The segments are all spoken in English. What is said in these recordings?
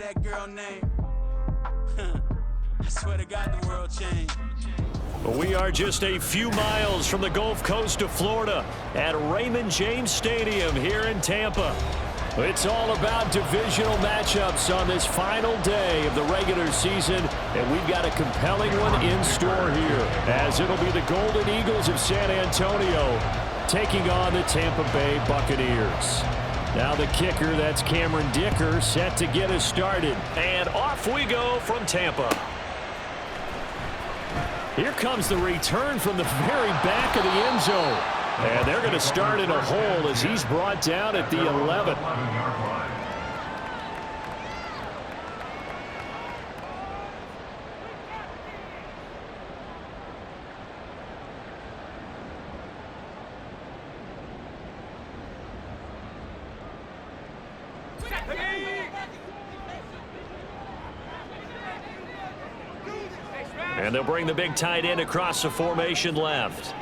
that girl name? I swear to God the world changed. We are just a few miles from the Gulf Coast of Florida at Raymond James Stadium here in Tampa. It's all about divisional matchups on this final day of the regular season, and we've got a compelling one in store here, as it'll be the Golden Eagles of San Antonio taking on the Tampa Bay Buccaneers. Now the kicker, that's Cameron Dicker, set to get us started. And off we go from Tampa. Here comes the return from the very back of the end zone. And they're going to start in a hole as he's brought down at the 11. And they'll bring the big tight end across the formation left.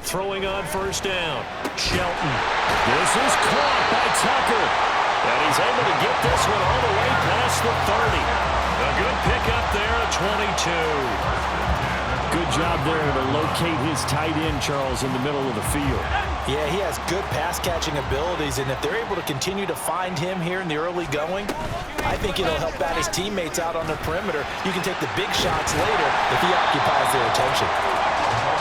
Throwing on first down. Shelton. This is caught by Tucker. And he's able to get this one all the way past the 30. A good pickup there at 22. Good job there to locate his tight end, Charles, in the middle of the field. Yeah, he has good pass-catching abilities, and if they're able to continue to find him here in the early going, I think it'll help out his teammates out on the perimeter. You can take the big shots later if he occupies their attention.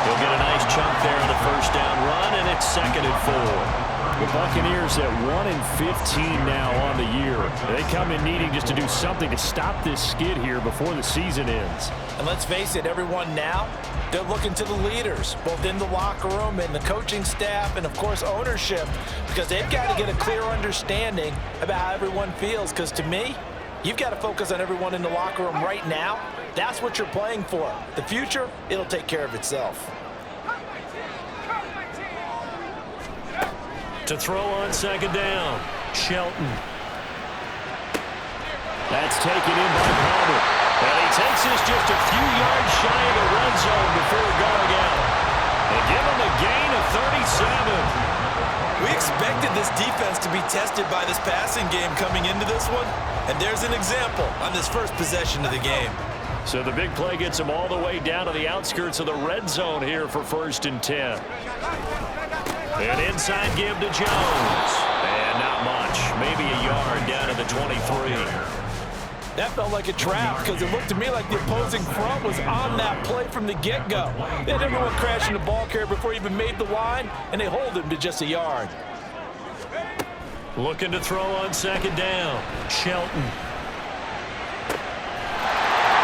He'll get a nice chunk there on the first down run, and it's 2nd and 4. The Buccaneers at 1-15 now on the year. They come in needing just to do something to stop this skid here before the season ends. And let's face it, everyone now, they're looking to the leaders, both in the locker room and the coaching staff and, of course, ownership, because they've got to get a clear understanding about how everyone feels, because to me, you've got to focus on everyone in the locker room right now. That's what you're playing for. The future, it'll take care of itself. To throw on 2nd down, Shelton. That's taken in by Palmer. And he takes this just a few yards shy of the red zone before going out. And give him a gain of 37. We expected this defense to be tested by this passing game coming into this one. And there's an example on this first possession of the game. So the big play gets him all the way down to the outskirts of the red zone here for 1st and 10. An inside give to Jones. And not much. Maybe a yard down to the 23. That felt like a trap because it looked to me like the opposing front was on that play from the get-go. They had everyone crashing the ball carrier before he even made the line, and they hold him to just a yard. Looking to throw on 2nd down. Shelton.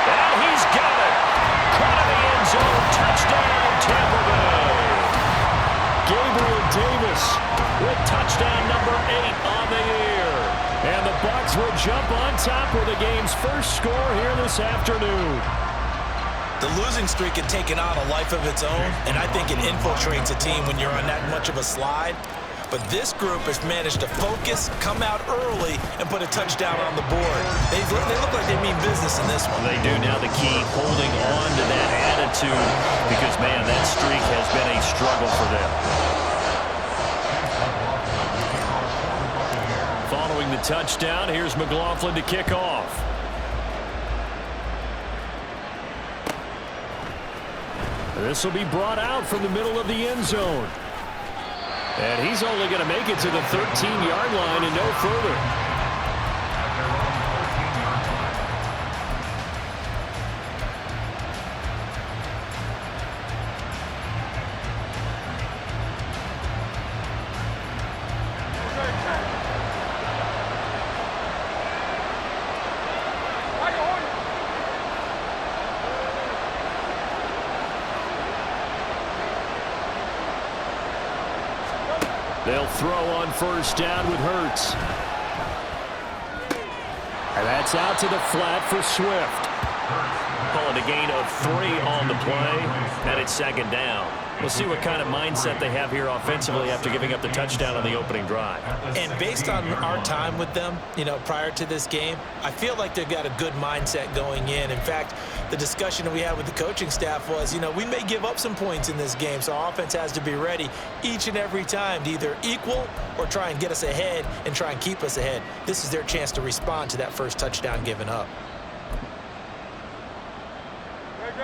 And he's got it. Caught in the end zone. Touchdown, Tampa Bay. Gabriel Davis with touchdown number 8 on the year. And the Bucs will jump on top with the game's first score here this afternoon. The losing streak had taken on a life of its own, and I think it infiltrates a team when you're on that much of a slide. But this group has managed to focus, come out early, and put a touchdown on the board. They look like they mean business in this one. They do. Now the key, holding on to that attitude, because, man, that streak has been a struggle for them. Following the touchdown, here's McLaughlin to kick off. This will be brought out from the middle of the end zone. And he's only going to make it to the 13-yard line and no further. They'll throw on first down with Hurts. And that's out to the flat for Swift. Call it a gain of 3 on the play, and it's second down. We'll see what kind of mindset they have here offensively after giving up the touchdown on the opening drive. And based on our time with them, prior to this game, I feel like they've got a good mindset going in. In fact, the discussion that we had with the coaching staff was, we may give up some points in this game, so our offense has to be ready each and every time to either equal or try and get us ahead and try and keep us ahead. This is their chance to respond to that first touchdown given up.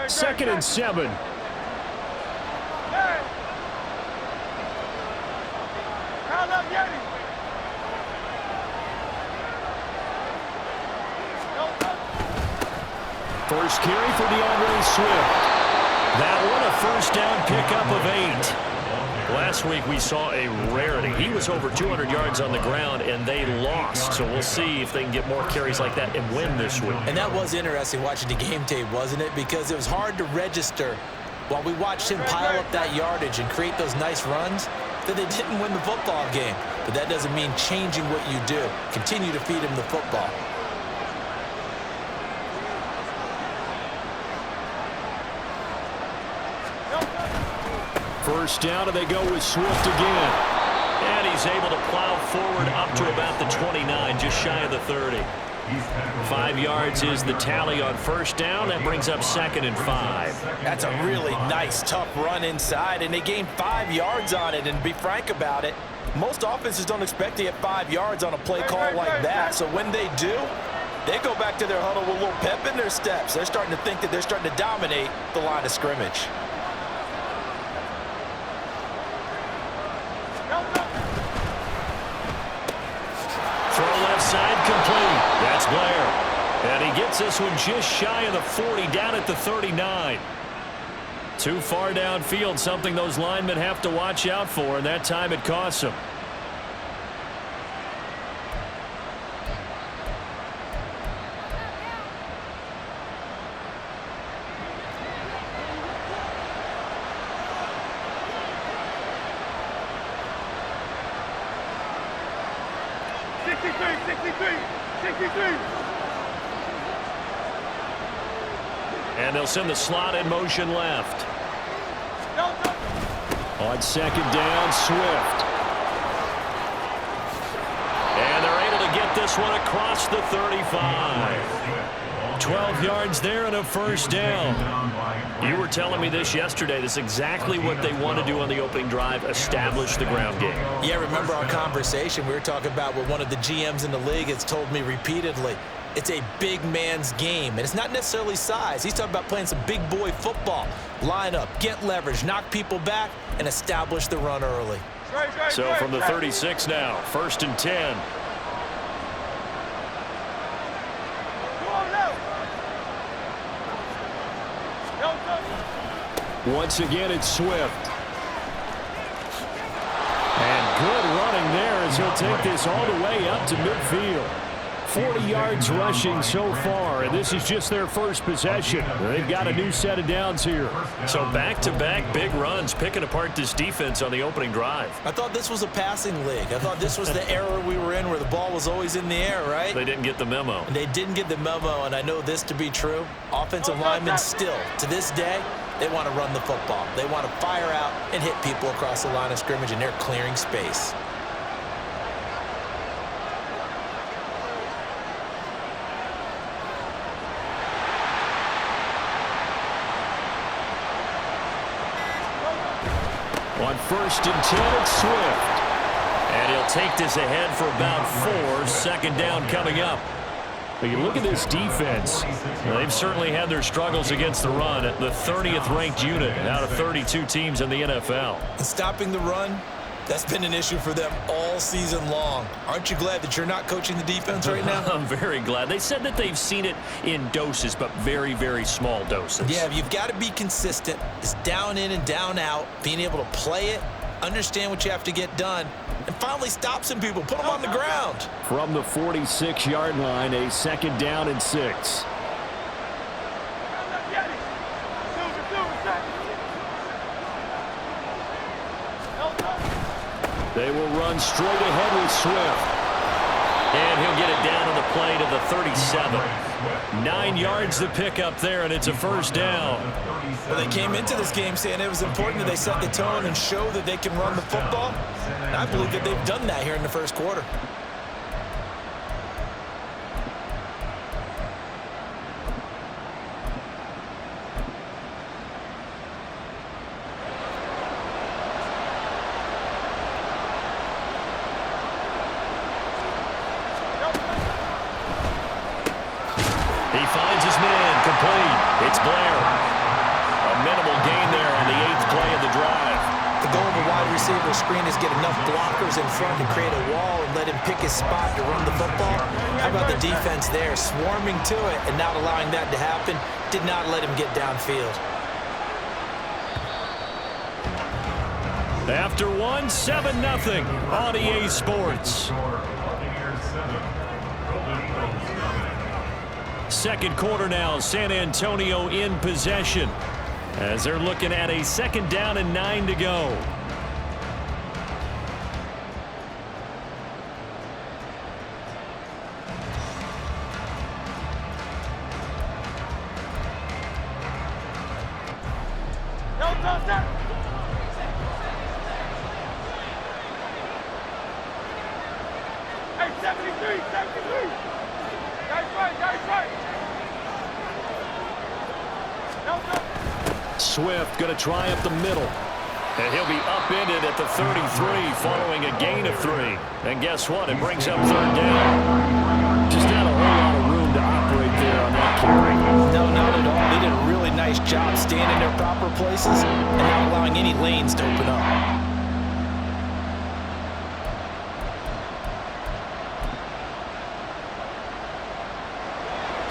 2nd and 7. First carry for DeAndre Swift. That one a first down pickup of 8. Last week we saw a rarity. He was over 200 yards on the ground, and they lost. So we'll see if they can get more carries like that and win this week. And that was interesting watching the game tape, wasn't it? Because it was hard to register while we watched him pile up that yardage and create those nice runs that they didn't win the football game. But that doesn't mean changing what you do. Continue to feed him the football. First down, and they go with Swift again. And he's able to plow forward up to about the 29, just shy of the 30. 5 yards is the tally on first down. That brings up 2nd and 5. That's a really nice, tough run inside, and they gained 5 yards on it. And to be frank about it, most offenses don't expect to get 5 yards on a play call like that. So when they do, they go back to their huddle with a little pep in their steps. They're starting to think that they're starting to dominate the line of scrimmage. Side complete. That's Blair. And he gets this one just shy of the 40, down at the 39. Too far downfield, something those linemen have to watch out for, and that time it costs them. And they'll send the slot in motion left. On 2nd down, Swift. And they're able to get this one across the 35. 12 yards there and a first down. You were telling me this yesterday. This is exactly what they want to do on the opening drive, establish the ground game. Yeah, remember our conversation. We were talking about what one of the GMs in the league has told me repeatedly. It's a big man's game, and it's not necessarily size. He's talking about playing some big boy football. Line up, get leverage, knock people back, and establish the run early. So from the 36 now, 1st and 10. Once again, it's Swift. And good running there as he'll take this all the way up to midfield. 40 yards rushing so far, and this is just their first possession. They've got a new set of downs here. So back-to-back big runs, picking apart this defense on the opening drive. I thought this was a passing league. I thought this was the era we were in where the ball was always in the air, right? They didn't get the memo. They didn't get the memo, and I know this to be true. Offensive linemen still, to this day, they want to run the football. They want to fire out and hit people across the line of scrimmage, and they're clearing space. On 1st and 10, it's Swift. And he'll take this ahead for about 4. 2nd down coming up. But you look at this defense, they've certainly had their struggles against the run. At the 30th ranked unit out of 32 teams in the NFL. And stopping the run, that's been an issue for them all season long. Aren't you glad that you're not coaching the defense right now? I'm very glad. They said that they've seen it in doses, but very, very small doses. Yeah, you've got to be consistent. It's down in and down out, being able to play it, understand what you have to get done, and finally stop some people, put them on the ground. From the 46-yard line, a 2nd down and 6. They will run straight ahead with Swift. And he'll get it down on the play to the 37. 9 yards to pick up there, and it's a first down. Well, they came into this game saying it was important that they set the tone and show that they can run the football. And I believe that they've done that here in the first quarter. He finds his man, complete. It's Blair. A minimal gain there on the 8th play of the drive. The goal of a wide receiver screen is get enough blockers in front to create a wall and let him pick his spot to run the football. How about the defense there, swarming to it and not allowing that to happen? Did not let him get downfield. After one, 7-0 on EA Sports. Second quarter now, San Antonio in possession as they're looking at a 2nd down and 9 to go. Hey, 73, 73. Guys right. Swift going to try up the middle. And he'll be upended at the 33 following a gain of 3. And guess what? It brings up 3rd down. Just not a whole lot of room to operate there on that carry. No, not at all. They did a really nice job staying in their proper places and not allowing any lanes to open up.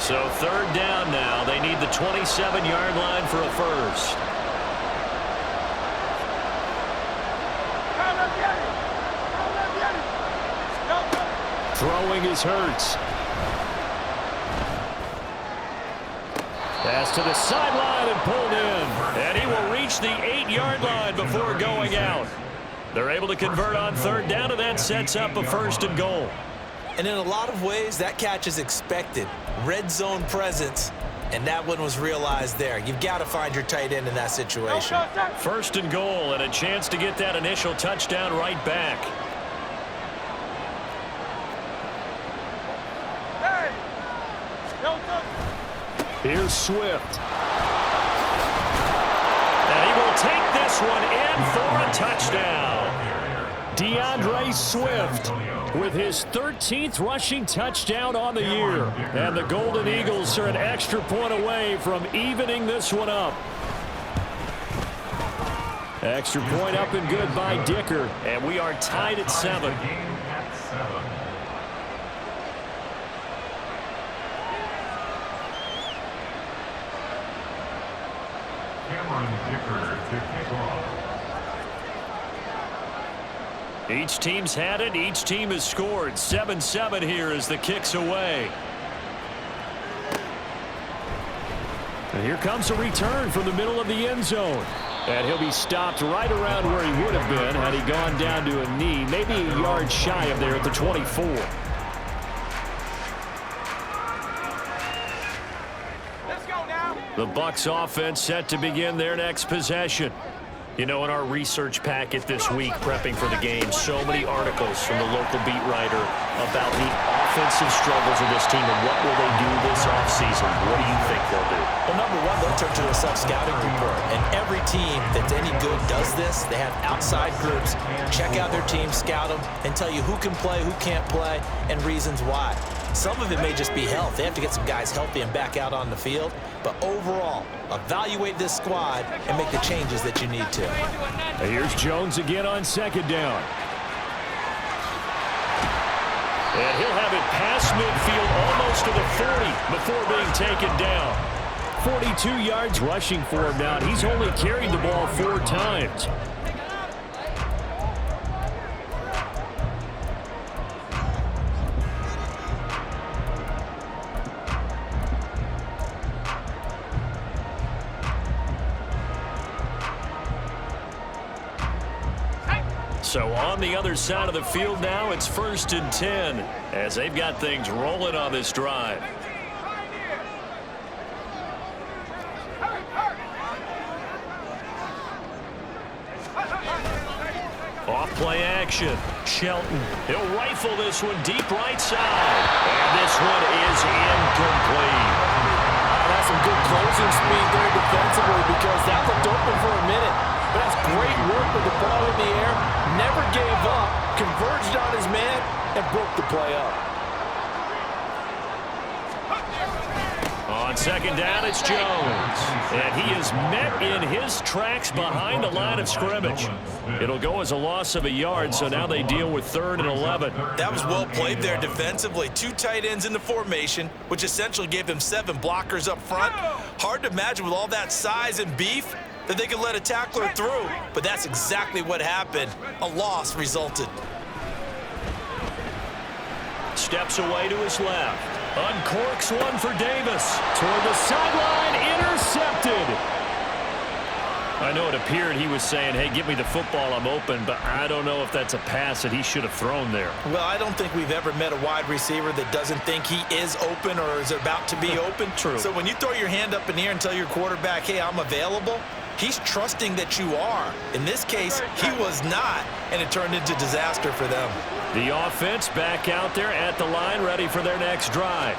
So 3rd down now. They need the 27-yard line for a first. Throwing is Hurts. Pass to the sideline and pulled in. And he will reach the 8-yard line before going out. They're able to convert on 3rd down, and that sets up a 1st and goal. And in a lot of ways, that catch is expected. Red zone presence, and that one was realized there. You've got to find your tight end in that situation. 1st and goal, and a chance to get that initial touchdown right back. Here's Swift. And he will take this one in for a touchdown. DeAndre Swift with his 13th rushing touchdown on the year. And the Golden Eagles are an extra point away from evening this one up. Extra point up and good by Dicker. And we are tied at 7. Each team's had it. Each team has scored. 7-7 here as the kick's away. And here comes a return from the middle of the end zone. And he'll be stopped right around where he would have been had he gone down to a knee, maybe a yard shy of there at the 24. Let's go now. The Bucs offense set to begin their next possession. You know, in our research packet this week, prepping for the game, so many articles from the local beat writer about the offensive struggles of this team and what will they do this offseason. What do you think they'll do? Well, number one, they'll turn to a self-scouting report. And every team that's any good does this. They have outside groups, check out their team, scout them, and tell you who can play, who can't play, and reasons why. Some of it may just be health. They have to get some guys healthy and back out on the field. But overall, evaluate this squad and make the changes that you need to. Here's Jones again on 2nd down. And he'll have it past midfield almost to the 40 before being taken down. 42 yards rushing for him now. He's only carried the ball 4 times. So on the other side of the field now, it's 1st and 10 as they've got things rolling on this drive. Off play action. Shelton. He'll rifle this one deep right side. And this one is incomplete. That's some good closing speed there defensively because that looked open for a minute. But that's great work with the ball in the air. Never gave up. Converged on his man and broke the play up. On second down, it's Jones. And he is met in his tracks behind the line of scrimmage. It'll go as a loss of a yard, so now they deal with 3rd and 11. That was well played there defensively. 2 tight ends in the formation, which essentially gave them 7 blockers up front. Hard to imagine with all that size and beef that they could let a tackler through, but that's exactly what happened. A loss resulted. Steps away to his left. Uncorks one for Davis. Toward the sideline, intercepted. I know it appeared he was saying, hey, give me the football, I'm open, but I don't know if that's a pass that he should have thrown there. Well, I don't think we've ever met a wide receiver that doesn't think he is open or is about to be open. True. So when you throw your hand up in the air and tell your quarterback, hey, I'm available, he's trusting that you are. In this case, he was not, and it turned into disaster for them. The offense back out there at the line, ready for their next drive.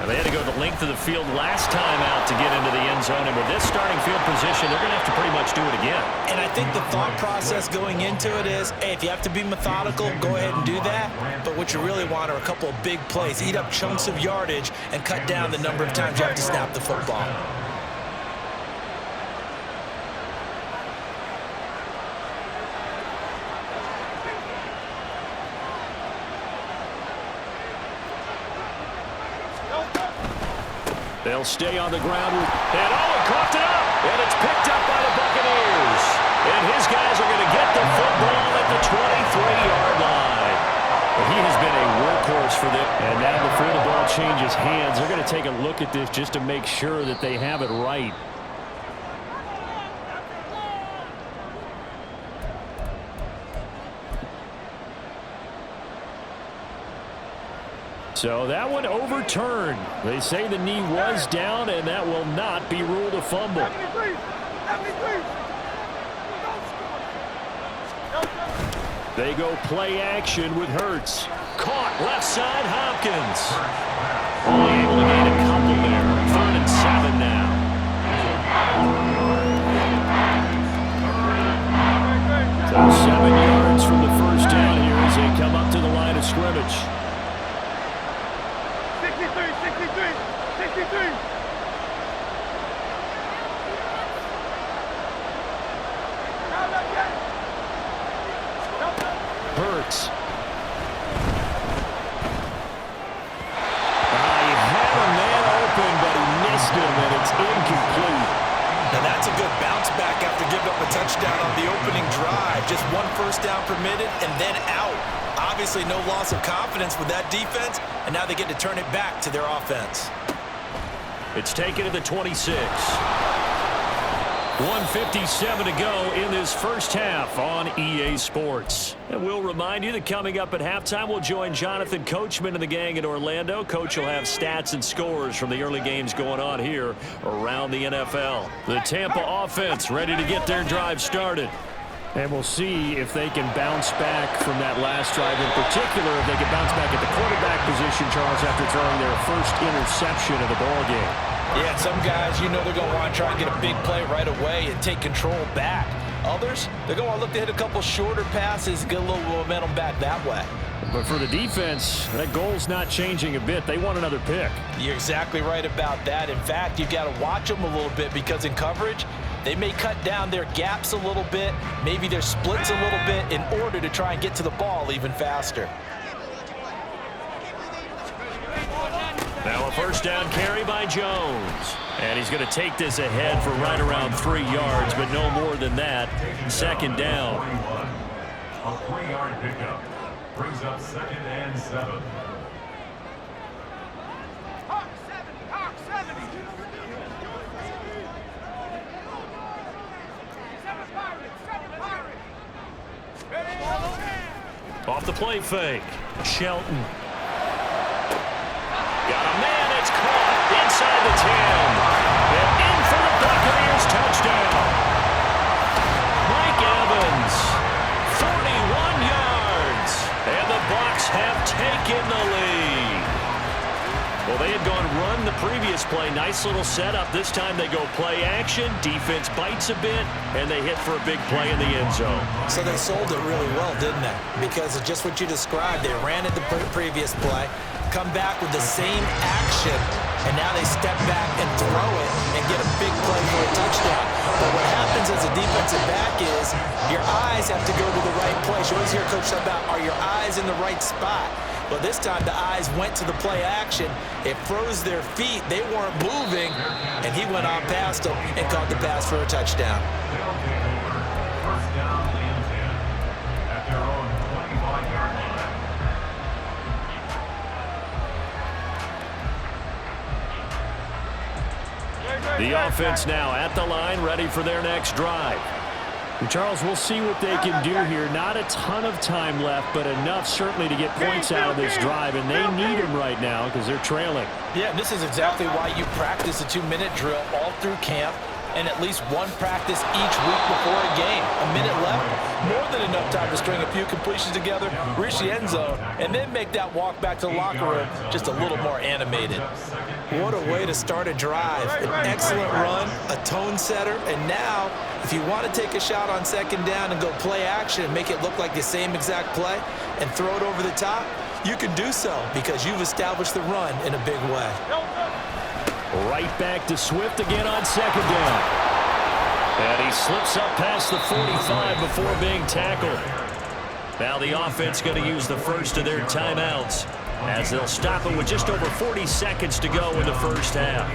Now, they had to go the length of the field last time out to get into the end zone, and with this starting field position, they're going to have to pretty much do it again. And I think the thought process going into it is, hey, if you have to be methodical, go ahead and do that. But what you really want are a couple of big plays, eat up chunks of yardage, and cut down the number of times you have to snap the football. They'll stay on the ground. And caught it up. And it's picked up by the Buccaneers. And his guys are going to get the football at the 23-yard line. He has been a workhorse for them. And now before the ball changes hands, they're going to take a look at this just to make sure that they have it right. So that one overturned. They say the knee was down, and that will not be ruled a fumble. They go play action with Hurts. Caught left side, Hopkins. Only able to gain a couple there. 3rd and 7 now. So 7 yards from the first down here as they come up to the line of scrimmage. 63. Hurts. He had a man open, but he missed him, and it's incomplete. Now that's a good bounce back after giving up a touchdown on the opening drive. Just 1 first down permitted and then out. Obviously no loss of confidence with that defense, and now they get to turn it back to their offense. It's taken to the 26. 1:57 to go in this first half on EA Sports. And we'll remind you that coming up at halftime, we'll join Jonathan Coachman and the gang in Orlando. Coach will have stats and scores from the early games going on here around the NFL. The Tampa offense ready to get their drive started. And we'll see if they can bounce back from that last drive. In particular, if they can bounce back at the quarterback position, Charles, after throwing their first interception of the ballgame. Yeah, some guys, you know they're going to want to try and get a big play right away and take control back. Others, they're going to look to hit a couple shorter passes and get a little momentum back that way. But for the defense, that goal's not changing a bit. They want another pick. You're exactly right about that. In fact, you've got to watch them a little bit because in coverage, they may cut down their gaps a little bit, maybe their splits a little bit in order to try and get to the ball even faster. Now a first down carry by Jones. And he's going to take this ahead for right around 3 yards, but no more than that. Second down. A 3-yard pickup brings up 2nd and 7. Hawk 70. 7 Pirates. Off the play fake. Shelton. Got a man, it's caught inside the 10. And in for the Buccaneers touchdown. Mike Evans, previous play, nice little setup. This time they go play action. Defense bites a bit, and they hit for a big play in the end zone. So they sold it really well, didn't they? Because of just what you described. They ran it the previous play, come back with the same action, and now they step back and throw it and get a big play for a touchdown. But what happens as a defensive back is your eyes have to go to the right place. You always hear Coach talk about, are your eyes in the right spot? But this time the eyes went to the play action. It froze their feet. They weren't moving, and he went on past them and caught the pass for a touchdown. They'll take over. First down and 10 at their own 25-yard line. The offense now at the line, ready for their next drive. And Charles, we'll see what they can do here. Not a ton of time left, but enough certainly to get points out of this drive, and they need them right now because they're trailing. Yeah, and this is exactly why you practice a 2-minute drill all through camp and at least one practice each week before a game. A minute left, more than enough time to string a few completions together, reach the end zone, and then make that walk back to the locker room just a little more animated. What a way to start a drive. An excellent run, a tone setter, and now if you want to take a shot on second down and go play action and make it look like the same exact play and throw it over the top, you can do so because you've established the run in a big way. Right back to Swift again on second down. And he slips up past the 45 before being tackled. Now the offense going to use the first of their timeouts as they'll stop it with just over 40 seconds to go in the first half.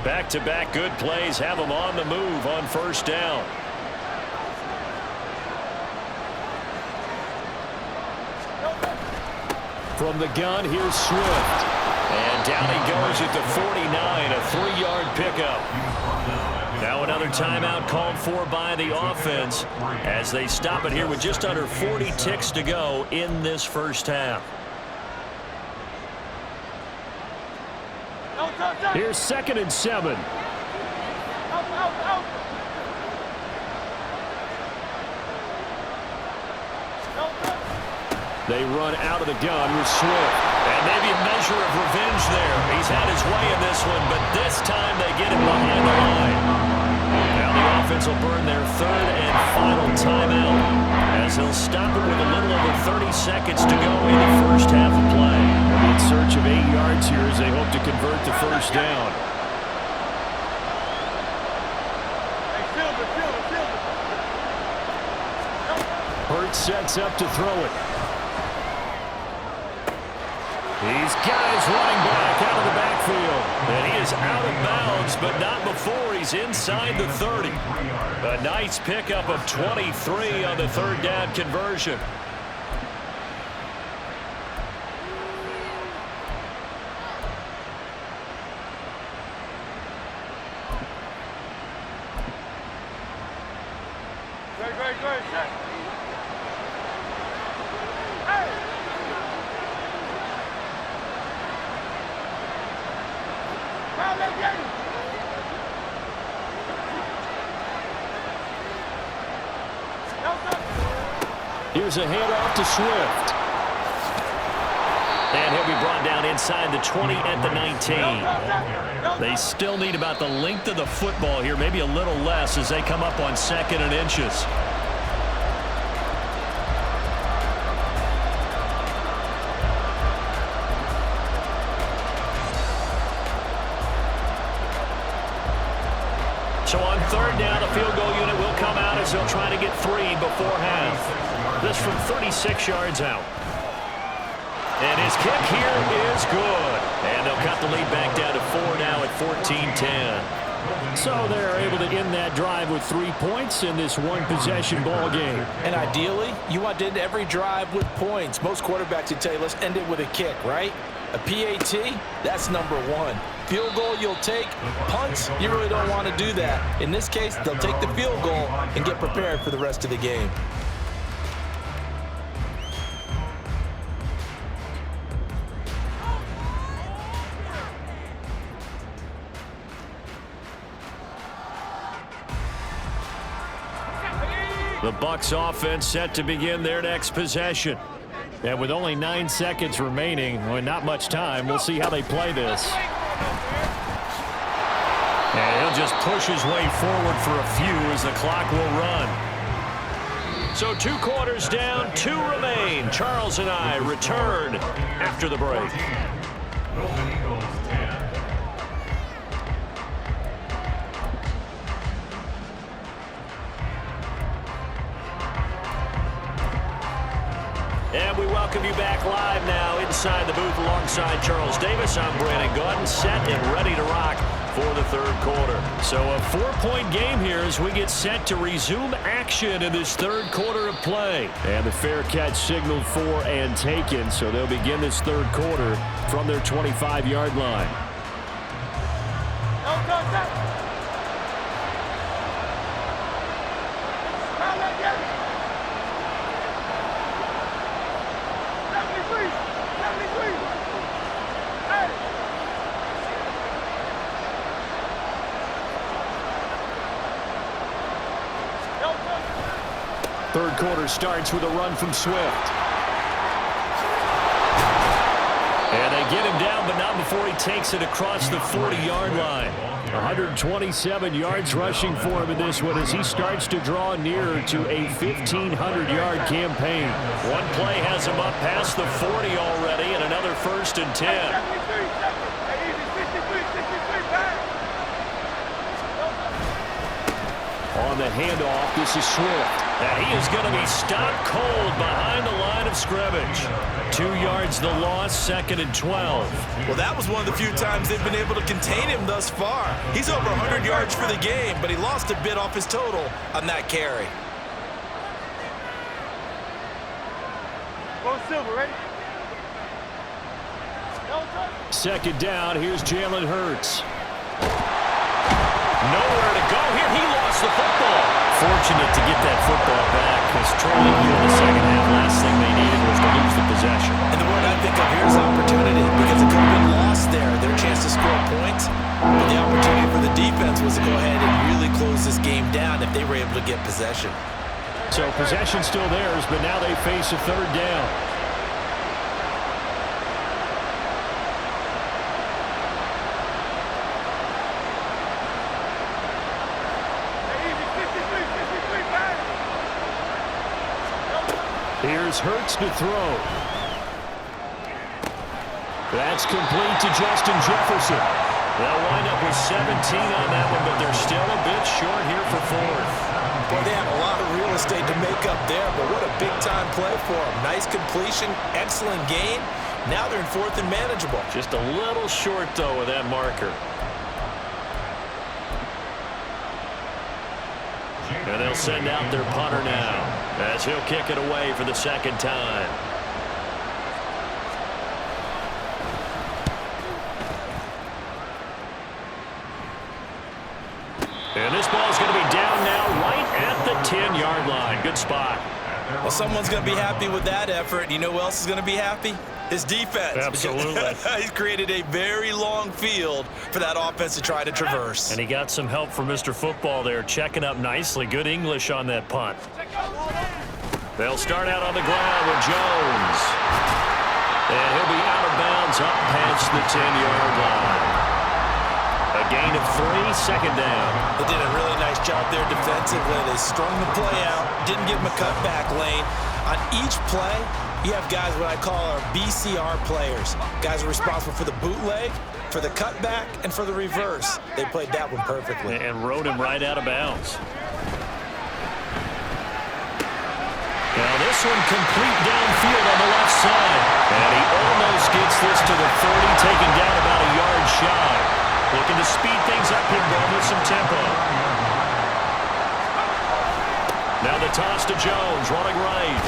Back-to-back good plays have them on the move on first down. From the gun, here's Swift. And down he goes at the 49, a 3-yard pickup. Now another timeout called for by the offense as they stop it here with just under 40 ticks to go in this first half. Here's 2nd and 7. They run out of the gun with Swift. And maybe a measure of revenge there. He's had his way in this one, but this time they get him behind the line. Now the offense will burn their 3rd and final timeout as they'll stop it with a little over 30 seconds to go in the first half of play. In search of 8 yards here as they hope to convert the first down. Hurts sets up to throw it. He's got his running back out of the backfield. And he is out of bounds, but not before he's inside the 30. A nice pickup of 23 on the 3rd down conversion. Here's a handoff to Swift. And he'll be brought down inside the 20 at the 19. They still need about the length of the football here, maybe a little less as they come up on 2nd and inches. So on 3rd down, the field goal unit will come out as they'll try to get 3 before half. This from 36 yards out. And his kick here is good. And they'll cut the lead back down to 4 now at 14-10. So they're able to end that drive with 3 points in this one-possession ball game. And ideally, you want to end every drive with points. Most quarterbacks would tell you, let's end it with a kick, right? A PAT, that's number 1. Field goal you'll take. Punts, you really don't want to do that. In this case, they'll take the field goal and get prepared for the rest of the game. The Bucs offense set to begin their next possession. And with only 9 seconds remaining, well, not much time, we'll see how they play this. And he'll just push his way forward for a few as the clock will run. So 2 quarters down, 2 remain. Charles and I return after the break. Golden Eagles 10. And we welcome you back live now inside the booth alongside Charles Davis. I'm Brandon Gaudin, set and ready to rock for the 3rd quarter. So a 4-point game here as we get set to resume action in this 3rd quarter of play. And the fair catch signaled for and taken, so they'll begin this 3rd quarter from their 25-yard line. Third quarter starts with a run from Swift. And they get him down, but not before he takes it across the 40-yard line. 127 yards rushing for him in this one as he starts to draw nearer to a 1,500-yard campaign. One play has him up past the 40 already, and another 1st and 10. On the handoff, this is Swift. And he is going to be stopped cold behind the line of scrimmage. 2 yards the loss, 2nd and 12. Well, that was one of the few times they've been able to contain him thus far. He's over 100 yards for the game, but he lost a bit off his total on that carry. Go Silver, ready? 2nd down, here's Jalen Hurts. Nowhere to go here. He lost the football. Fortunate to get that football back because trailing here in the 2nd half, last thing they needed was to lose the possession. And the word I think of here is opportunity because it could have been lost there, their chance to score points. But the opportunity for the defense was to go ahead and really close this game down if they were able to get possession. So possession still theirs, but now they face a 3rd down. Here's Hurts to throw. That's complete to Justin Jefferson. They'll wind up with 17 on that one, but they're still a bit short here for 4th. Boy, they have a lot of real estate to make up there, but what a big-time play for them. Nice completion, excellent gain. Now they're in 4th and manageable. Just a little short, though, of that marker. And they'll send out their punter now as he'll kick it away for the 2nd time. And this ball's going to be down now right at the 10-yard line. Good spot. Well, someone's going to be happy with that effort. You know who else is going to be happy? His defense. Absolutely. He's created a very long field for that offense to try to traverse. And he got some help from Mr. Football there, checking up nicely. Good English on that punt. They'll start out on the ground with Jones. And he'll be out of bounds up past the 10-yard line. A gain of 3, 2nd down. They did a really nice job there defensively. They strung the play out, didn't give him a cutback lane. On each play, you have guys what I call our BCR players. Guys are responsible for the bootleg, for the cutback, and for the reverse. They played that one perfectly. And rode him right out of bounds. Now this one complete downfield on the left side. And he almost gets this to the 30, taken down about a yard shy. Looking to speed things up here, going with some tempo. Now the toss to Jones, running right.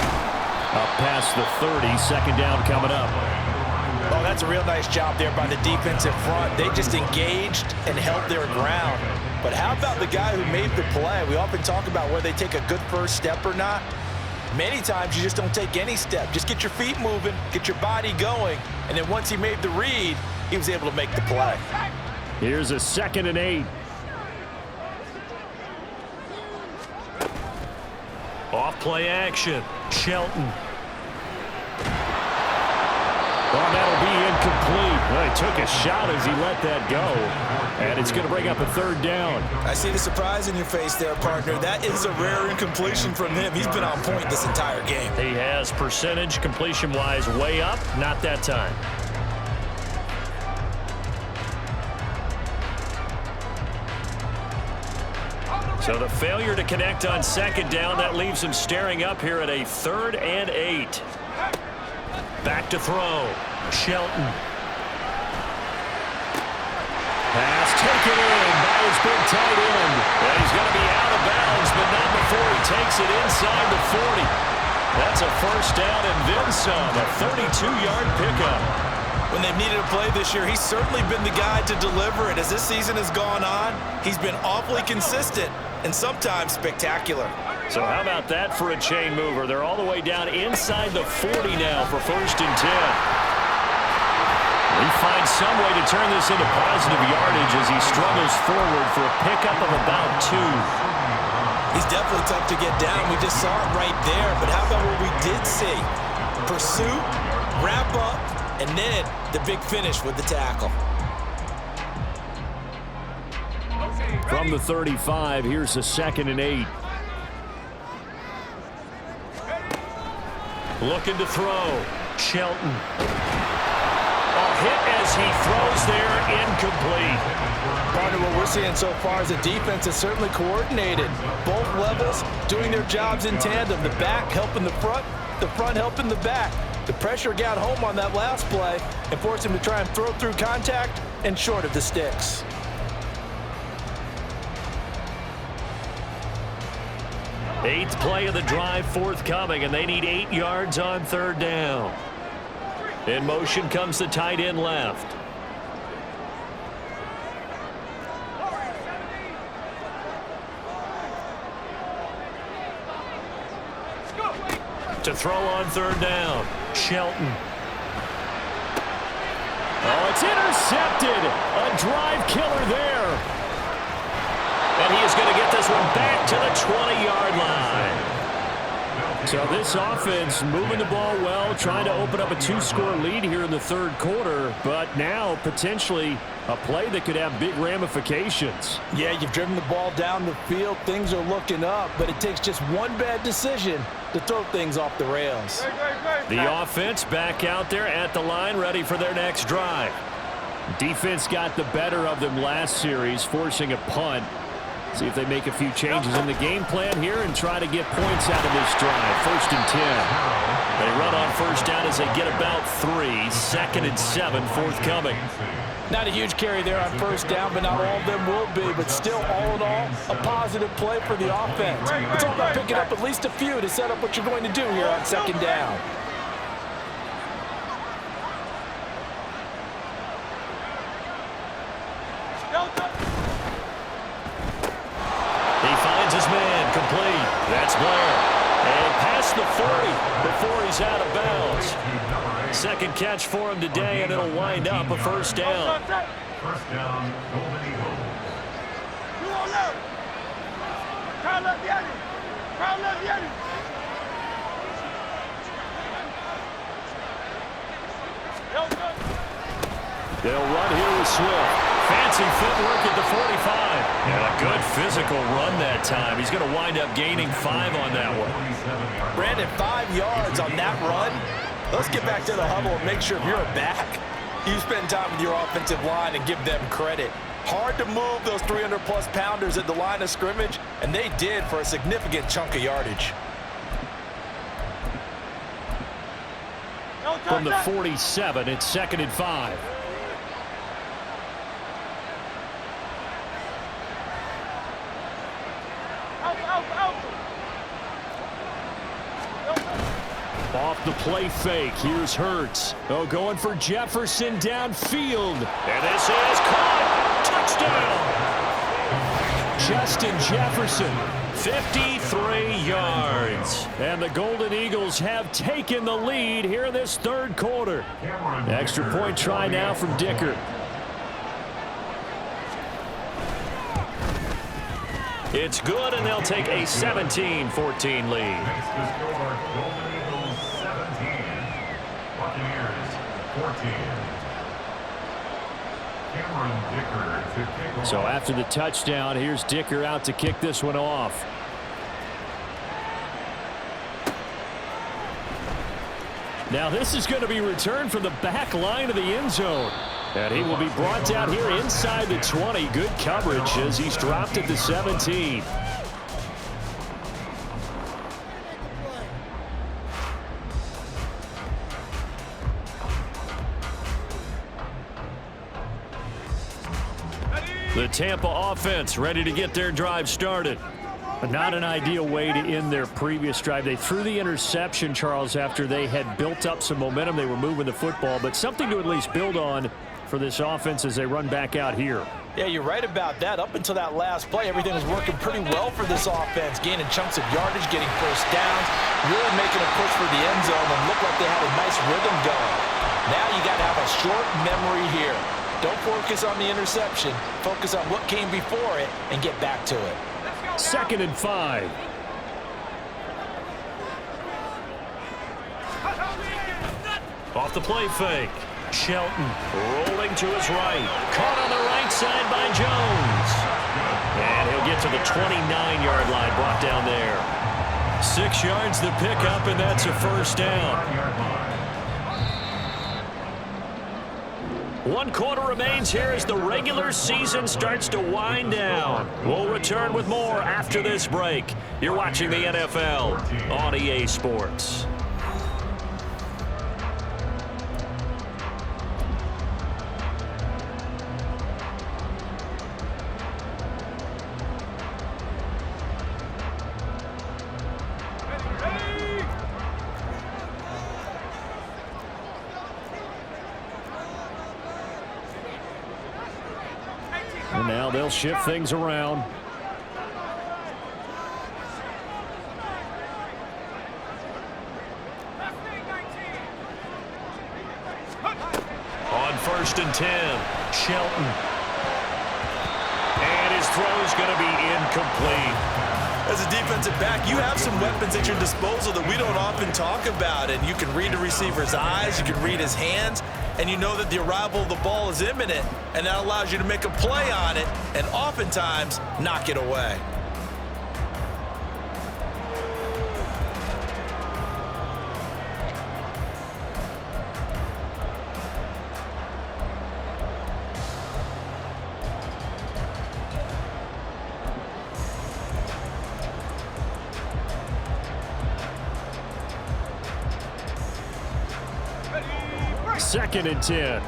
Up past the 30, 2nd down coming up. Oh, that's a real nice job there by the defensive front. They just engaged and held their ground. But how about the guy who made the play? We often talk about whether they take a good first step or not. Many times you just don't take any step. Just get your feet moving, get your body going, and then once he made the read, he was able to make the play. Here's a 2nd and 8. Off play action. Shelton. Well, that'll be incomplete. Well, he took a shot as he let that go. And it's going to bring up a third down. I see the surprise in your face there, partner. That is a rare incompletion from him. He's been on point this entire game. He has percentage completion-wise way up. Not that time. So the failure to connect on second down, that leaves him staring up here at a 3rd and 8. Back to throw. Shelton. Pass taken in by his big tight end. And he's going to be out of bounds, but not before he takes it inside the 40. That's a first down and then some, a 32-yard pickup. When they've needed a play this year, he's certainly been the guy to deliver it. As this season has gone on, he's been awfully consistent and sometimes spectacular. So how about that for a chain mover? They're all the way down inside the 40 now for 1st and 10. He finds some way to turn this into positive yardage as he struggles forward for a pickup of about 2. He's definitely tough to get down. We just saw it right there. But how about what we did see? Pursuit, wrap up, and then the big finish with the tackle. From the 35, here's a 2nd and 8. Looking to throw. Shelton. A hit as he throws there, incomplete. Partner, what we're seeing so far is the defense is certainly coordinated. Both levels doing their jobs in tandem. The back helping the front helping the back. The pressure got home on that last play and forced him to try and throw through contact and short of the sticks. Eighth play of the drive forthcoming, and they need 8 yards on 3rd down. In motion comes the tight end left. To throw on 3rd down. Shelton. Oh, it's intercepted. A drive killer there. And he is going to get this one back to the 20-yard line. So this offense moving the ball well, trying to open up a 2-score lead here in the 3rd quarter, but now potentially a play that could have big ramifications. Yeah, you've driven the ball down the field. Things are looking up, but it takes just one bad decision to throw things off the rails. The offense back out there at the line, ready for their next drive. Defense got the better of them last series, forcing a punt. See if they make a few changes in the game plan here and try to get points out of this drive. 1st and 10. They run on 1st down as they get about 3. 2nd and 7 forthcoming. Not a huge carry there on 1st down, but not all of them will be. But still, all in all, a positive play for the offense. It's all about picking up at least a few to set up what you're going to do here on 2nd down. Complete. That's Blair. And past the 40 before he's out of bounds. 2nd catch for him today, and it'll wind up a 1st down. 1st down, Golden Eagles. You on left. Crown left the enemy. Crown left the enemy. They'll run here with Swift. Fancy footwork at the 45. And a good physical run that time. He's going to wind up gaining 5 on that one. Brandon, 5 yards on that run. Let's get back to the huddle and make sure if you're a back, you spend time with your offensive line and give them credit. Hard to move those 300-plus pounders at the line of scrimmage, and they did for a significant chunk of yardage. From the 47, it's 2nd and 5. Off the play fake, here's Hurts. Oh, going for Jefferson downfield. And this is caught. Touchdown. Justin Jefferson, 53 yards. And the Golden Eagles have taken the lead here in this 3rd quarter. Extra point try now from Dicker. It's good, and they'll take a 17-14 lead. Makes the score Golden Eagles 17, Buccaneers 14. Cameron Dicker to kick off. So after the touchdown, here's Dicker out to kick this one off. Now this is going to be returned from the back line of the end zone. And he will be brought down here inside the 20. Good coverage as he's dropped at the 17. The Tampa offense ready to get their drive started. Not an ideal way to end their previous drive. They threw the interception, Charles, after they had built up some momentum. They were moving the football, but something to at least build on for this offense as they run back out here. Yeah, you're right about that. Up until that last play, everything was working pretty well for this offense, gaining chunks of yardage, getting first downs, really making a push for the end zone, and looked like they had a nice rhythm going. Now you got to have a short memory here. Don't focus on the interception. Focus on what came before it and get back to it. 2nd and 5. Off the play fake. Shelton rolling to his right. Caught on the right side by Jones. And he'll get to the 29-yard line, brought down there. 6 yards the pickup, and that's a first down. 1 quarter remains here as the regular season starts to wind down. We'll return with more after this break. You're watching the NFL on EA Sports. And now they'll shift things around. On 1st and 10, Shelton. And his throw's going to be incomplete. As a defensive back, you have some weapons at your disposal that we don't often talk about. And you can read the receiver's eyes, you can read his hands, and you know that the arrival of the ball is imminent, and that allows you to make a play on it and oftentimes knock it away. Second and 10.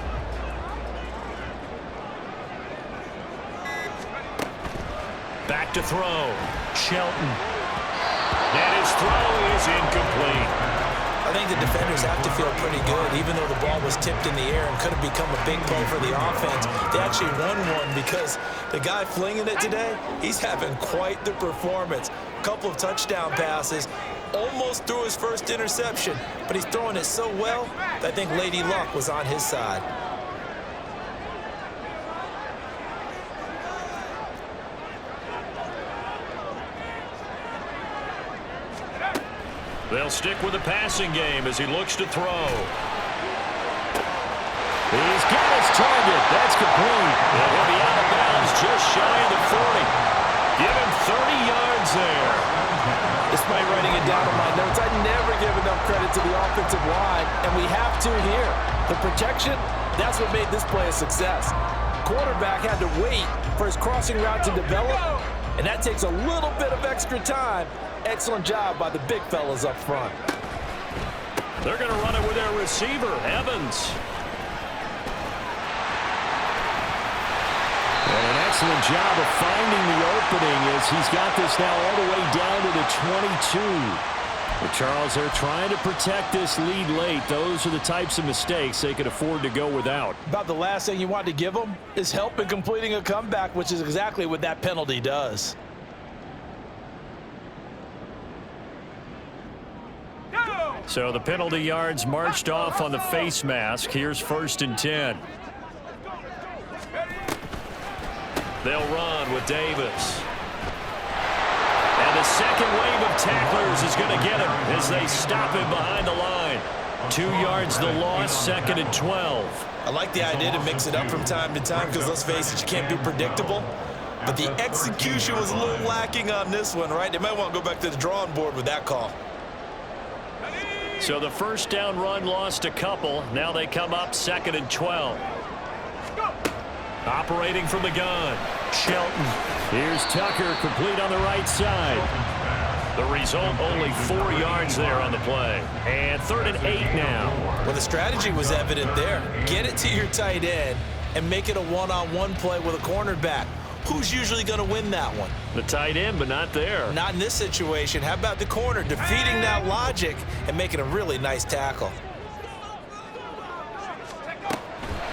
Back to throw. Shelton. And his throw is incomplete. I think the defenders have to feel pretty good, even though the ball was tipped in the air and could have become a big play for the offense. They actually won one because the guy flinging it today, he's having quite the performance. A couple of touchdown passes, almost threw his first interception, but he's throwing it so well that I think Lady Luck was on his side. They'll stick with the passing game as he looks to throw. He's got his target. That's complete. And he'll be out of bounds just shy of the 40. Give him 30 yards there. Despite writing it down on my notes, I never give enough credit to the offensive line, and we have to here. The protection, that's what made this play a success. Quarterback had to wait for his crossing route to develop, and that takes a little bit of extra time. Excellent job by the big fellas up front. They're going to run it with their receiver, Evans. And an excellent job of finding the opening as he's got this now all the way down to the 22. But Charles, they're trying to protect this lead late. Those are the types of mistakes they could afford to go without. About the last thing you want to give them is help in completing a comeback, which is exactly what that penalty does. So the penalty yards marched off on the face mask. Here's 1st and 10. They'll run with Davis. And the second wave of tacklers is going to get him as they stop him behind the line. 2 yards the loss, 2nd and 12. I like the idea to mix it up from time to time because, let's face it, you can't be predictable. But the execution was a little lacking on this one, right? They might want to go back to the drawing board with that call. So the first down run lost a couple. Now they come up 2nd and 12. Operating from the gun, Shelton. Here's Tucker, complete on the right side. The result, only 4 yards there on the play. And 3rd and 8 now. Well, the strategy was evident there. Get it to your tight end and make it a one-on-one play with a cornerback. Who's usually going to win that one? The tight end, but not there. Not in this situation. How about the corner defeating that logic and making a really nice tackle?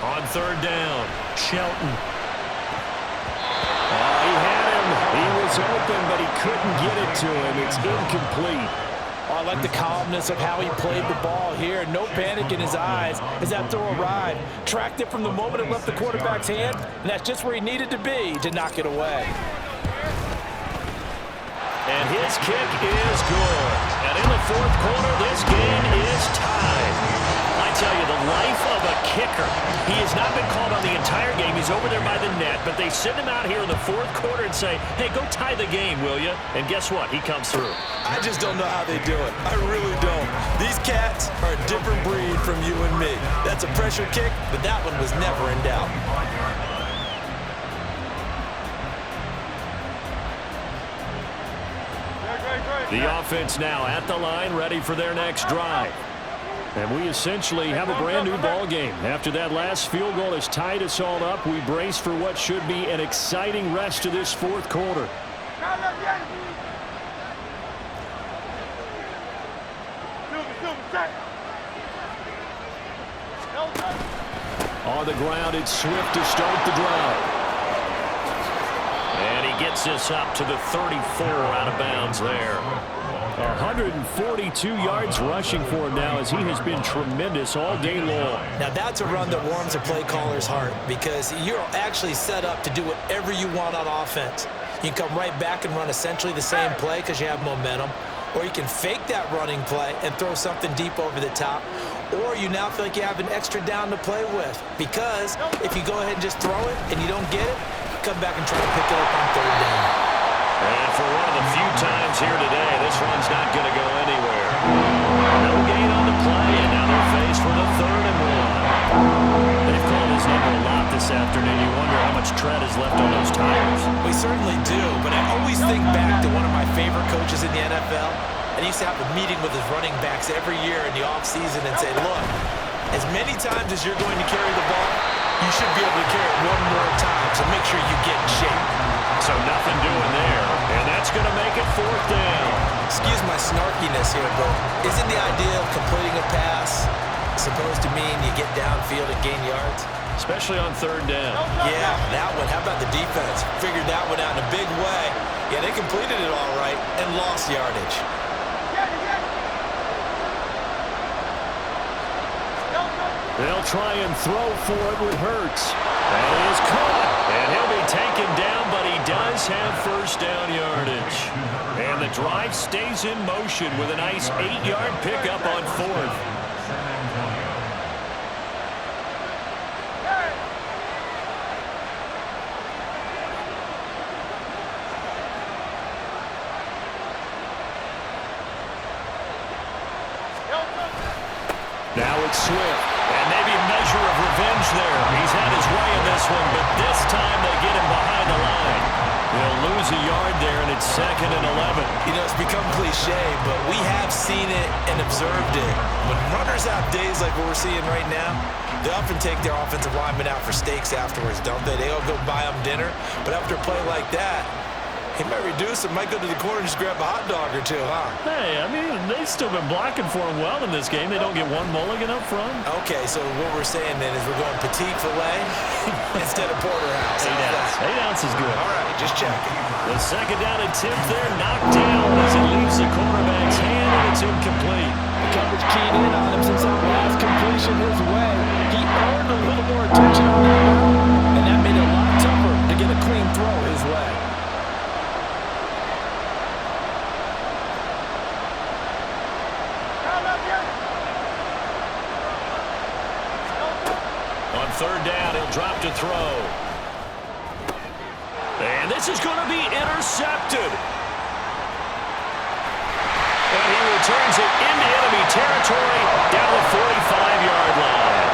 On 3rd down, Shelton. He had him. He was open, but he couldn't get it to him. It's incomplete. I like the calmness of how he played the ball here. No panic in his eyes as that throw arrived. Tracked it from the moment it left the quarterback's hand, and that's just where he needed to be to knock it away. And his kick is good. And in the 4th quarter, this game is tied. I tell you, the life of a kicker. He has not been called on the entire game. He's over there by the net, but they send him out here in the 4th quarter and say, hey, go tie the game, will you? And guess what? He comes through. I just don't know how they do it. I really don't. These cats are a different breed from you and me. That's a pressure kick, but that one was never in doubt. The offense now at the line, ready for their next drive. And we essentially have a brand new ball game. After that last field goal has tied us all up, we brace for what should be an exciting rest to this 4th quarter. On the ground, it's Swift to start the drive. And he gets this up to the 34 out of bounds there. 142 yards rushing for him now as he has been tremendous all day long. Now that's a run that warms a play caller's heart because you're actually set up to do whatever you want on offense. You can come right back and run essentially the same play because you have momentum, or you can fake that running play and throw something deep over the top, or you now feel like you have an extra down to play with because if you go ahead and just throw it and you don't get it, come back and try to pick it up on 3rd down. And for one of the few times here today, this one's not going to go anywhere. No gain on the play, and now they're faced with a 3rd and 1. They've called his number a lot this afternoon. You wonder how much tread is left on those tires. We certainly do, but I always think back to one of my favorite coaches in the NFL. And he used to have a meeting with his running backs every year in the offseason and say, look, as many times as you're going to carry the ball, you should be able to carry it one more time, so make sure you get in shape. So nothing doing there, and that's going to make it 4th down. Excuse my snarkiness here, but isn't the idea of completing a pass supposed to mean you get downfield and gain yards? Especially on 3rd down. Yeah, that one. How about the defense? Figured that one out in a big way. Yeah, they completed it all right and lost yardage. They'll try and throw for it with Hurts. That is caught, and he'll be taken down, but he does have 1st down yardage. And the drive stays in motion with a nice 8-yard pickup on 4th. Now it's Swift, and maybe a measure of revenge there. He's had his way in this one, but this time they get him behind the line. They'll lose a yard there, and it's 2nd and 11. You know, it's become cliche, but we have seen it and observed it. When runners have days like what we're seeing right now, they often take their offensive linemen out for steaks afterwards, don't they? They all go buy them dinner, but after a play like that, he might reduce it, might go to the corner and just grab a hot dog or two, huh? Hey, I mean, they've still been blocking for him well in this game. They don't get one mulligan up front. Okay, so what we're saying then is we're going petite filet instead of porterhouse. 8 ounce. 8 ounce is good. All right, just checking. The 2nd down attempt there, knocked down as it leaves the cornerback's hand, and it's incomplete. The coverage keyed in on him since that last completion his way. He earned a little more attention on that route, and that made it a lot tougher to get a clean throw his way. third down, he'll drop to throw. And this is going to be intercepted. And he returns it into enemy territory down the 45-yard line.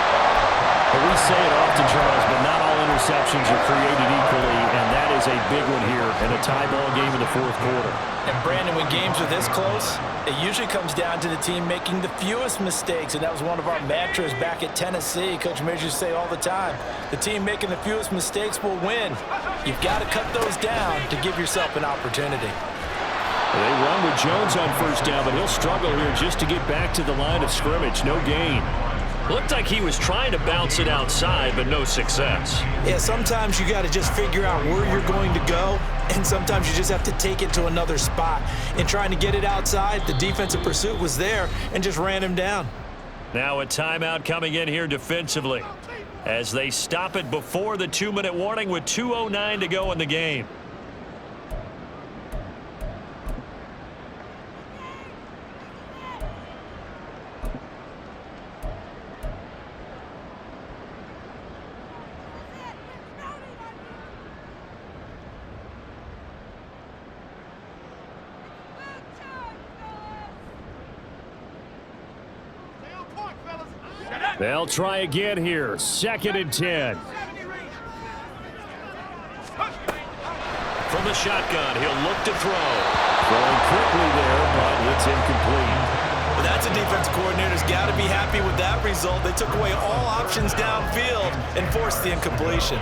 But we say it often, Charles, but not all interceptions are created equally, and that is a big one here in a tie ball game in the fourth quarter. And, Brandon, when games are this close, it usually comes down to the team making the fewest mistakes, and that was one of our mantras back at Tennessee. Coach Majors used to say all the time, the team making the fewest mistakes will win. You've got to cut those down to give yourself an opportunity. They run with Jones on first down, but he'll struggle here just to get back to the line of scrimmage. No gain. Looked like he was trying to bounce it outside, but no success. Yeah, sometimes you got to just figure out where you're going to go, and sometimes you just have to take it to another spot. In trying to get it outside, the defensive pursuit was there and just ran him down. Now a timeout coming in here defensively as they stop it before the 2-minute warning with 2:09 to go in the game. They'll try again here. 2nd and 10. From the shotgun, he'll look to throw. Throwing quickly there, but it's incomplete. But that's a defense coordinator's got to be happy with that result. They took away all options downfield and forced the incompletion.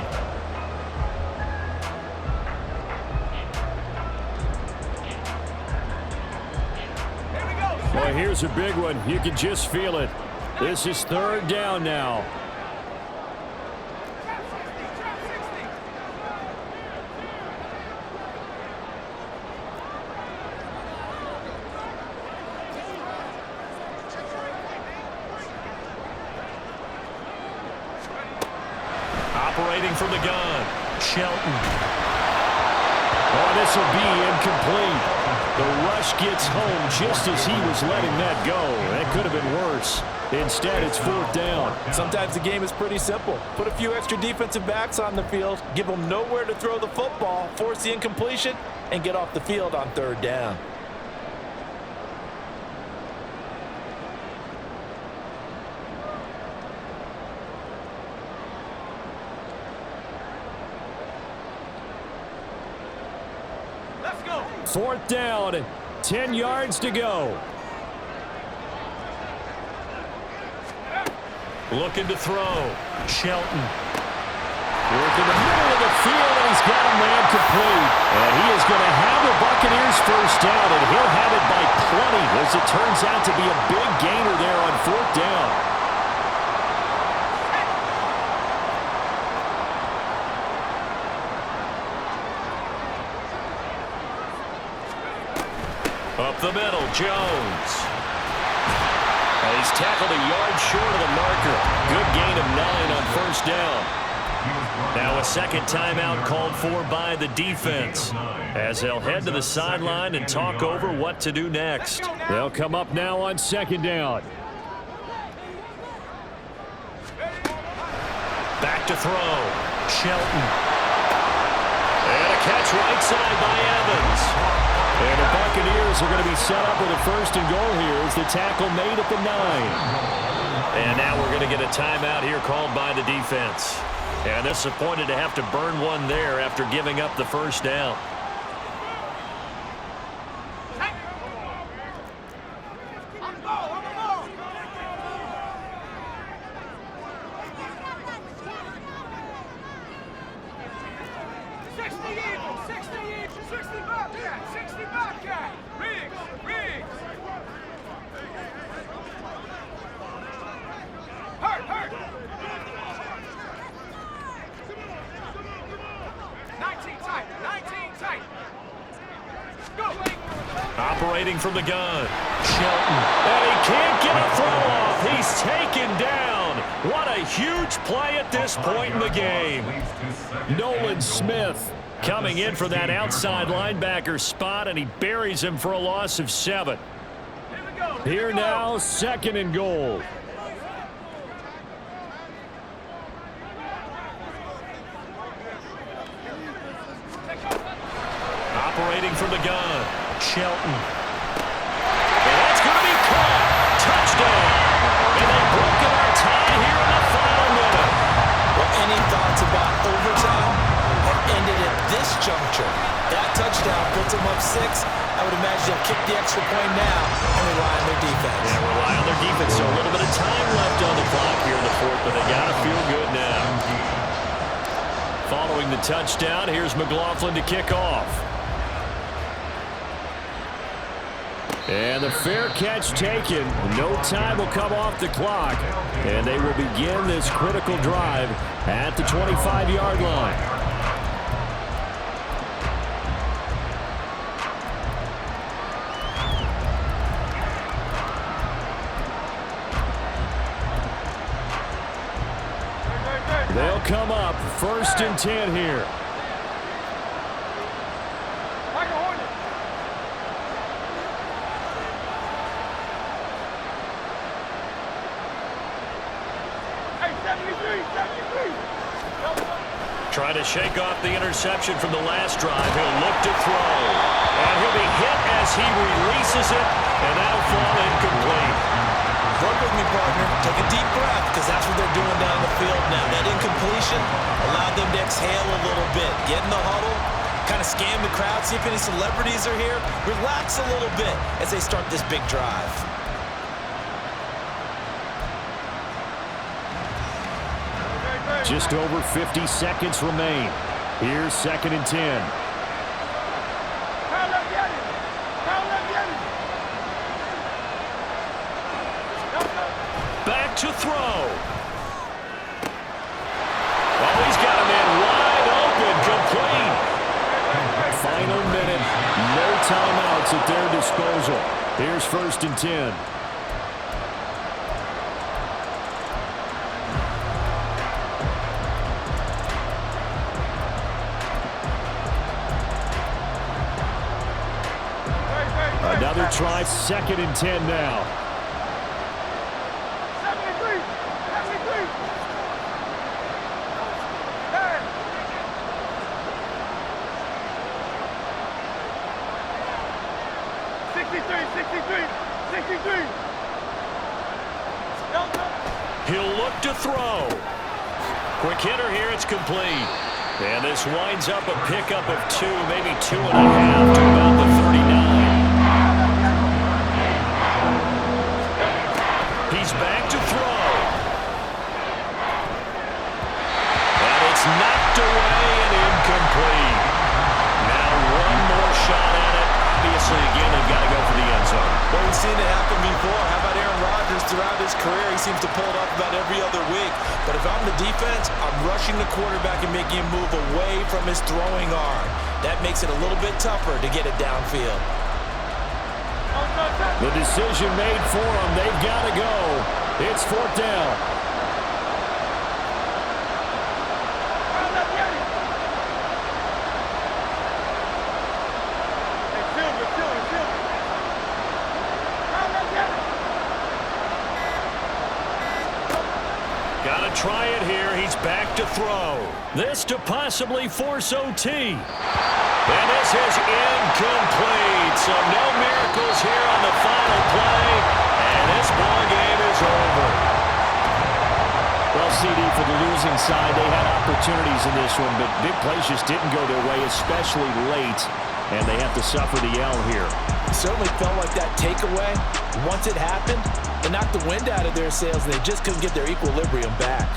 Well, here's a big one. You can just feel it. This is 3rd down now. Operating from the gun, Shelton. Oh, this will be incomplete. The rush gets home just as he was letting that go. That could have been worse. Instead, it's 4th down. Sometimes the game is pretty simple. Put a few extra defensive backs on the field, give them nowhere to throw the football, force the incompletion, and get off the field on 3rd down. Let's go. 4th down, 10 yards to go. Looking to throw. Shelton. Working the middle of the field, and he's got a man complete. And he is going to have the Buccaneers first down, and he'll have it by plenty, as it turns out to be a big gainer there on 4th down. Up the middle, Jones. And he's tackled a yard short of the marker. Good gain of 9 on first down. Now a second timeout called for by the defense as they'll head to the sideline and talk over what to do next. They'll come up now on 2nd down. Back to throw. Shelton. And a catch right side by Evans. And the Buccaneers are going to be set up with a 1st and goal here as the tackle made at the 9. And now we're going to get a timeout here called by the defense. And disappointed to have to burn one there after giving up the first down. Operating from the gun. Shelton. And he can't get a throw off. He's taken down. What a huge play at this point in the game. Nolan Smith coming in for that outside linebacker spot, and he buries him for a loss of 7. Here now, 2nd and goal. operating from the gun. Shelton. And that's going to be caught. Touchdown. And they've broken our tie here in the final minute. Well, any thoughts about overtime have ended at this juncture. That touchdown puts them up 6. I would imagine they'll kick the extra point now and rely on their defense. Yeah, rely on their defense. So a little bit of time left on the clock here in the fourth, but they got to feel good now. Following the touchdown, here's McLaughlin to kick off. And the fair catch taken. No time will come off the clock. And they will begin this critical drive at the 25-yard line. They'll come up 1st and 10 here. Trying to shake off the interception from the last drive. He'll look to throw. And he'll be hit as he releases it, and that'll fall incomplete. Work with me, partner. Take a deep breath, because that's what they're doing down the field now. That incompletion allowed them to exhale a little bit. Get in the huddle, kind of scan the crowd, see if any celebrities are here. Relax a little bit as they start this big drive. Just over 50 seconds remain. Here's 2nd and 10. Back to throw. Oh, he's got a man wide open, complete. Final minute, no timeouts at their disposal. Here's 1st and 10. Another try, 2nd and 10 now. 73. 63. He'll look to throw. Quick hitter here, it's complete. And this winds up a pickup of 2, maybe 2.5 to about the 39. He's back to throw. And it's knocked away and incomplete. Now one more shot at it. Obviously, again, they've got to go for the end zone. Well, we've seen it happen before. How about Aaron Rodgers throughout his career? He seems to pull it off about every other week. But if I'm the defense, I'm rushing the quarterback and making him move away from his throwing arm. That makes it a little bit tougher to get it downfield. The decision made for them. They've got to go. It's 4th down. Got to try it here. He's back to throw. This to possibly force OT. And this is incomplete. So no miracles here on the final play. And this ball game is over. Well, CD, for the losing side, they had opportunities in this one, but big plays just didn't go their way, especially late. And they have to suffer the L here. It certainly felt like that takeaway. Once it happened, it knocked the wind out of their sails, and they just couldn't get their equilibrium back.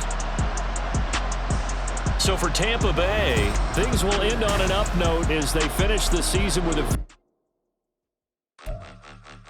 So for Tampa Bay, things will end on an up note as they finish the season with a